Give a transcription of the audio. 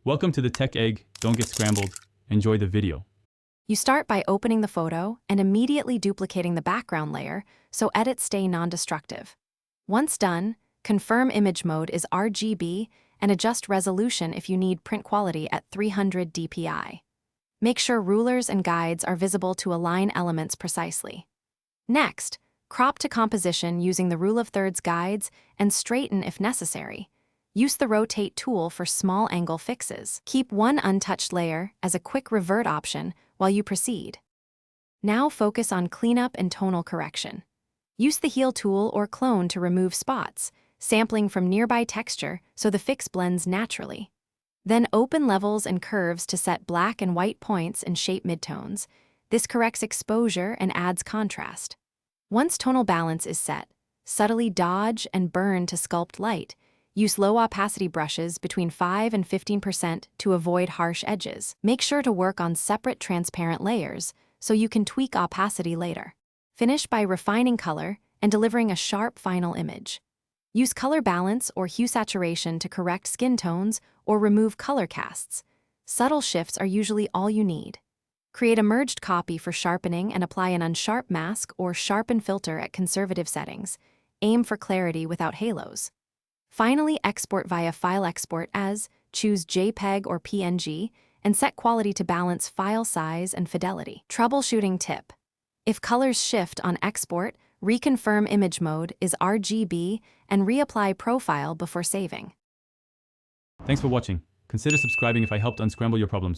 Welcome to the Tech Egg. Don't get scrambled. Enjoy the video. You start by opening the photo and immediately duplicating the background layer so edits stay non-destructive. Once done, confirm image mode is RGB and adjust resolution if you need print quality at 300 dpi. Make sure rulers and guides are visible to align elements precisely. Next, crop to composition using the rule of thirds guides and straighten if necessary. Use the rotate tool for small angle fixes. Keep one untouched layer as a quick revert option while you proceed. Now focus on cleanup and tonal correction. Use the heal tool or clone to remove spots, sampling from nearby texture so the fix blends naturally. Then open levels and curves to set black and white points and shape midtones. This corrects exposure and adds contrast. Once tonal balance is set, subtly dodge and burn to sculpt light. Use low opacity brushes between 5 and 15% to avoid harsh edges. Make sure to work on separate transparent layers so you can tweak opacity later. Finish by refining color and delivering a sharp final image. Use color balance or hue saturation to correct skin tones or remove color casts. Subtle shifts are usually all you need. Create a merged copy for sharpening and apply an unsharp mask or sharpen filter at conservative settings. Aim for clarity without halos. Finally, export via File Export as, choose JPEG or PNG, and set quality to balance file size and fidelity. Troubleshooting tip. If colors shift on export, reconfirm image mode is RGB and reapply profile before saving. Thanks for watching. Consider subscribing if I helped unscramble your problems.